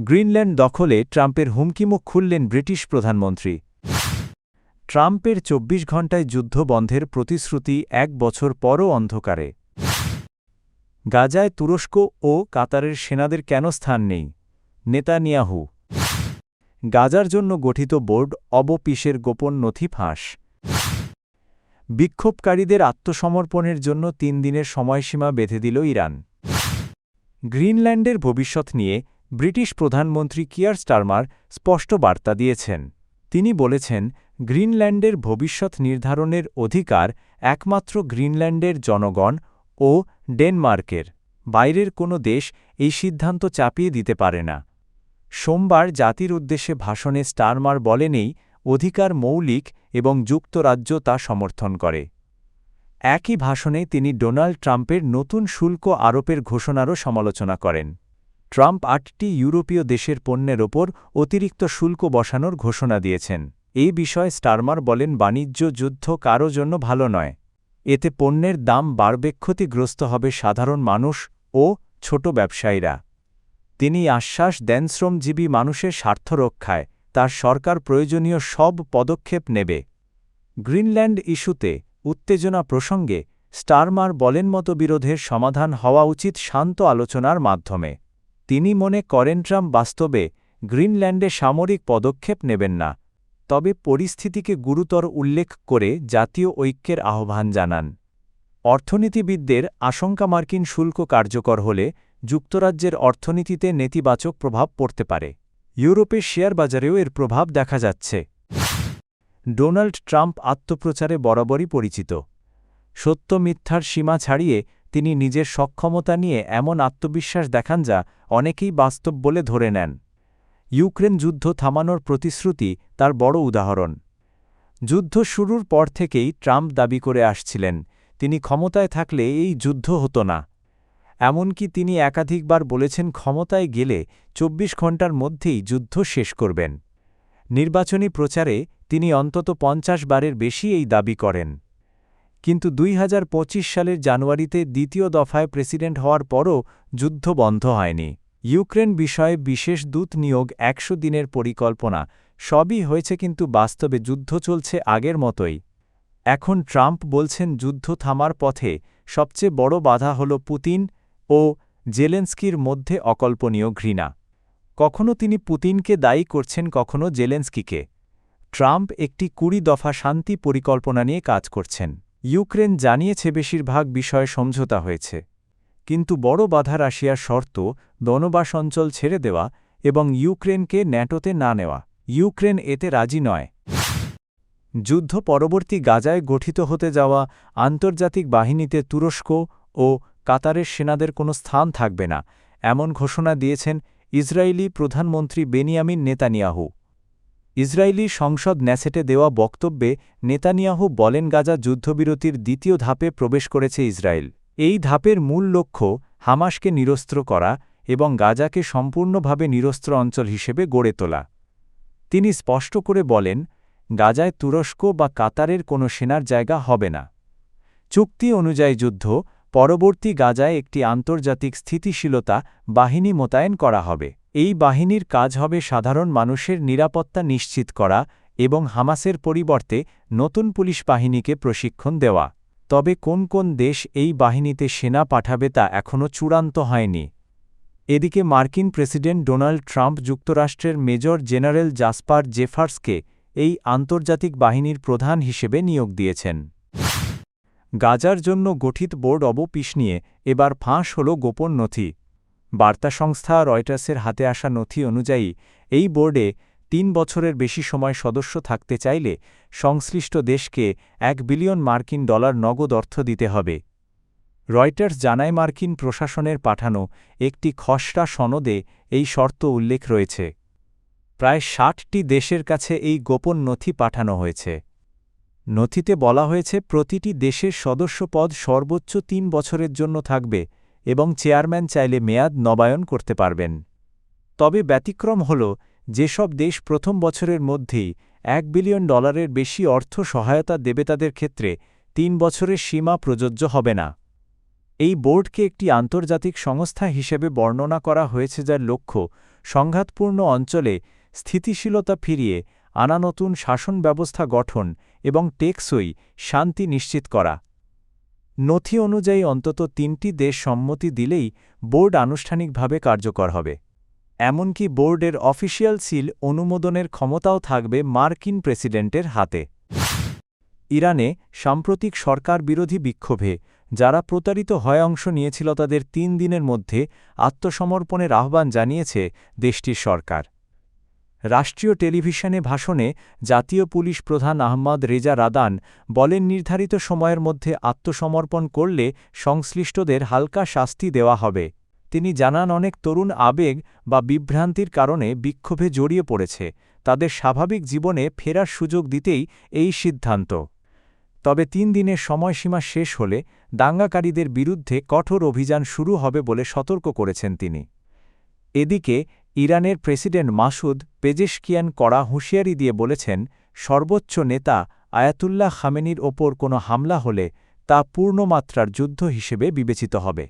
Greenland দখলে ট্রাম্পের হুমকিমুখ খুললেন ব্রিটিশ প্রধানমন্ত্রী। ট্রাম্পের ২৪ ঘণ্টায় যুদ্ধ বন্ধের প্রতিশ্রুতি ১ বছর পরও অন্ধকারে। গাজায় তুরস্ক ও কাতারের সেনাদের কেন স্থান নেই? নেতানিয়াহু। গাজার জন্য গঠিত বোর্ড অব-পিসের গোপন নথি ফাঁস। বিক্ষোভকারীদের আত্মসমর্পণের জন্য ৩ দিনের সময়সীমা বেঁধে দিল ইরান। গ্রিনল্যান্ডের ভবিষ্যৎ নিয়ে ব্রিটিশ প্রধানমন্ত্রী কিয়ার স্টারমার স্পষ্ট বার্তা দিয়েছেন। তিনি বলেছেন, গ্রিনল্যান্ডের ভবিষ্যৎ নির্ধারণের অধিকার একমাত্র গ্রিনল্যান্ডের জনগণ ও ডেনমার্কের। বাইরের কোনো দেশ এই সিদ্ধান্ত চাপিয়ে দিতে পারে না। সোমবার জাতির উদ্দেশ্যে ভাষণে স্টারমার বলেন, এই অধিকার মৌলিক এবং যুক্তরাজ্য তা সমর্থন করে। একই ভাষণে তিনি ডোনাল্ড ট্রাম্পের নতুন শুল্ক আরোপের ঘোষণারও সমালোচনা করেন। ট্রাম্প ৮টি ইউরোপীয় দেশের পণ্যের ওপর অতিরিক্ত শুল্ক বসানোর ঘোষণা দিয়েছেন। এই বিষয়ে স্টারমার বলেন, বাণিজ্য যুদ্ধ কারও জন্য ভালো নয়। এতে পণ্যের দাম বাড়বে, ক্ষতিগ্রস্ত হবে সাধারণ মানুষ ও ছোট ব্যবসায়ীরা। তিনি আশ্বাস দেন, শ্রমজীবী মানুষের স্বার্থ রক্ষায় তার সরকার প্রয়োজনীয় সব পদক্ষেপ নেবে। গ্রিনল্যান্ড ইস্যুতে উত্তেজনা প্রসঙ্গে স্টারমার বলেন, মতবিরোধের সমাধান হওয়া উচিত শান্ত আলোচনার মাধ্যমে। তিনি মনে করেন ট্রাম্প বাস্তবে গ্রিনল্যান্ডে সামরিক পদক্ষেপ নেবেন না, তবে পরিস্থিতিকে গুরুতর উল্লেখ করে জাতীয় ঐক্যের আহ্বান জানান। অর্থনীতিবিদদের আশঙ্কা, মার্কিন শুল্ক কার্যকর হলে যুক্তরাজ্যের অর্থনীতিতে নেতিবাচক প্রভাব পড়তে পারে। ইউরোপের শেয়ার বাজারেও এর প্রভাব দেখা যাচ্ছে। ডোনাল্ড ট্রাম্প আত্মপ্রচারে বরাবরই পরিচিত। সত্য মিথ্যার সীমা ছাড়িয়ে তিনি নিজের সক্ষমতা নিয়ে এমন আত্মবিশ্বাস দেখান যা অনেকেই বাস্তব বলে ধরে নেন। ইউক্রেন যুদ্ধ থামানোর প্রতিশ্রুতি তার বড় উদাহরণ। যুদ্ধ শুরুর পর থেকেই ট্রাম্প দাবি করে আসছিলেন, তিনি ক্ষমতায় থাকলে এই যুদ্ধ হতো না। এমনকি তিনি একাধিকবার বলেছেন, ক্ষমতায় গেলে ২৪ ঘণ্টার মধ্যেই যুদ্ধ শেষ করবেন। নির্বাচনী প্রচারে তিনি অন্তত ৫০ বারের বেশি এই দাবি করেন। কিন্তু ২০২৫ সালের জানুয়ারিতে দ্বিতীয় দফায় প্রেসিডেন্ট হওয়ার পরও যুদ্ধ বন্ধ হয়নি। ইউক্রেন বিষয়ে বিশেষ দূত নিয়োগ, ১০০ দিনের পরিকল্পনা, সবই হয়েছে, কিন্তু বাস্তবে যুদ্ধ চলছে আগের মতোই। এখন ট্রাম্প বলছেন, যুদ্ধ থামার পথে সবচেয়ে বড় বাধা হল পুতিন ও জেলেনস্কির মধ্যে অকল্পনীয় ঘৃণা। কখনো তিনি পুতিনকে দায়ী করছেন, কখনো জেলেনস্কিকে। ট্রাম্প একটি ২০ দফা শান্তি পরিকল্পনা নিয়ে কাজ করছেন। ইউক্রেন জানিয়েছে বেশিরভাগ বিষয়ে সমঝোতা হয়েছে, কিন্তু বড় বাধা রাশিয়ার শর্ত, দনবাস অঞ্চল ছেড়ে দেওয়া এবং ইউক্রেনকে ন্যাটোতে না নেওয়া। ইউক্রেন এতে রাজি নয়। যুদ্ধ পরবর্তী গাজায় গঠিত হতে যাওয়া আন্তর্জাতিক বাহিনীতে তুরস্ক ও কাতারের সেনাদের কোনো স্থান থাকবে না, এমন ঘোষণা দিয়েছেন ইসরায়েলি প্রধানমন্ত্রী বেনিয়ামিন নেতানিয়াহু। ইসরায়েলি সংসদ ন্যাসেটে দেওয়া বক্তব্যে নেতানিয়াহু বলেন, গাজা যুদ্ধবিরতির দ্বিতীয় ধাপে প্রবেশ করেছে ইসরায়েল। এই ধাপের মূল লক্ষ্য হামাসকে নিরস্ত্র করা এবং গাজাকে সম্পূর্ণভাবে নিরস্ত্র অঞ্চল হিসেবে গড়ে তোলা। তিনি স্পষ্ট করে বলেন, গাজায় তুরস্ক বা কাতারের কোনো সেনার জায়গা হবে না। চুক্তি অনুযায়ী যুদ্ধ পরবর্তী গাজায় একটি আন্তর্জাতিক স্থিতিশীলতা বাহিনী মোতায়েন করা হবে। এই বাহিনীর কাজ হবে সাধারণ মানুষের নিরাপত্তা নিশ্চিত করা এবং হামাসের পরিবর্তে নতুন পুলিশ বাহিনীকে প্রশিক্ষণ দেওয়া। তবে কোন কোন দেশ এই বাহিনীতে সেনা পাঠাবে তা এখনও চূড়ান্ত হয়নি। এদিকে মার্কিন প্রেসিডেন্ট ডোনাল্ড ট্রাম্প যুক্তরাষ্ট্রের মেজর জেনারেল জাসপার জেফার্সকে এই আন্তর্জাতিক বাহিনীর প্রধান হিসেবে নিয়োগ দিয়েছেন। গাজার জন্য গঠিত বোর্ড অব-পিস নিয়ে এবার ফাঁস হল গোপন নথি। বার্তা সংস্থা রয়টার্সের হাতে আসা নথি অনুযায়ী, এই বোর্ডে ৩ বছরের বেশি সময় সদস্য থাকতে চাইলে সংশ্লিষ্ট দেশকে $১ বিলিয়ন নগদ অর্থ দিতে হবে। রয়টার্স জানায়, মার্কিন প্রশাসনের পাঠানো একটি খসড়া সনদে এই শর্ত উল্লেখ রয়েছে। প্রায় ৬০টি দেশের কাছে এই গোপন নথি পাঠানো হয়েছে। নথিতে বলা হয়েছে, প্রতিটি দেশের সদস্যপদ সর্বোচ্চ ৩ বছরের জন্য থাকবে এবং চেয়ারম্যান চাইলে মেয়াদ নবায়ন করতে পারবেন। তবে ব্যতিক্রম হল, যেসব দেশ প্রথম বছরের মধ্যেই $১ বিলিয়ন বেশি অর্থ সহায়তা দেবে তাদের ক্ষেত্রে ৩ বছরের সীমা প্রযোজ্য হবে না। এই বোর্ডকে একটি আন্তর্জাতিক সংস্থা হিসেবে বর্ণনা করা হয়েছে, যার লক্ষ্য সংঘাতপূর্ণ অঞ্চলে স্থিতিশীলতা ফিরিয়ে আনা, নতুন শাসন ব্যবস্থা গঠন এবং টেকসই শান্তি নিশ্চিত করা। নথি অনুযায়ী অন্তত ৩টি দেশ সম্মতি দিলেই বোর্ড আনুষ্ঠানিকভাবে কার্যকর হবে। এমনকি বোর্ডের অফিসিয়াল সিল অনুমোদনের ক্ষমতাও থাকবে মার্কিন প্রেসিডেন্টের হাতে। ইরানে সাম্প্রতিক সরকার বিরোধী বিক্ষোভে যারা প্রতারিত হয়ে অংশ নিয়েছিল তাদের ৩ দিনের মধ্যে আত্মসমর্পণের আহ্বান জানিয়েছে দেশটির সরকার। রাষ্ট্রীয় টেলিভিশনে ভাষণে জাতীয় পুলিশ প্রধান আহমদ রেজা রাদান বলেন, নির্ধারিত সময়ের মধ্যে আত্মসমর্পণ করলে সংশ্লিষ্টদের হালকা শাস্তি দেওয়া হবে। তিনি জানান, অনেক তরুণ আবেগ বা বিভ্রান্তির কারণে বিক্ষোভে জড়িয়ে পড়েছে, তাদের স্বাভাবিক জীবনে ফেরার সুযোগ দিতেই এই সিদ্ধান্ত। তবে ৩ দিনের সময়সীমা শেষ হলে দাঙ্গাকারীদের বিরুদ্ধে কঠোর অভিযান শুরু হবে বলে সতর্ক করেছেন তিনি। এদিকে ইরানের প্রেসিডেন্ট মাসুদ পেজেশকিয়ান কড়া হুঁশিয়ারি দিয়ে বলেছেন, সর্বোচ্চ নেতা আয়াতুল্লাহ খামেনির ওপর কোনো হামলা হলে তা পূর্ণমাত্রার যুদ্ধ হিসেবে বিবেচিত হবে।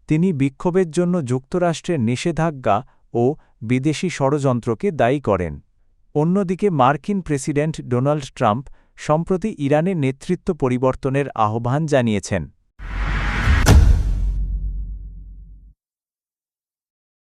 তিনি বিক্ষোভের জন্য যুক্তরাষ্ট্রের নিষেধাজ্ঞা ও বিদেশি ষড়যন্ত্রকে দায়ী করেন। অন্যদিকে মার্কিন প্রেসিডেন্ট ডোনাল্ড ট্রাম্প সম্প্রতি ইরানের নেতৃত্ব পরিবর্তনের আহ্বান জানিয়েছেন।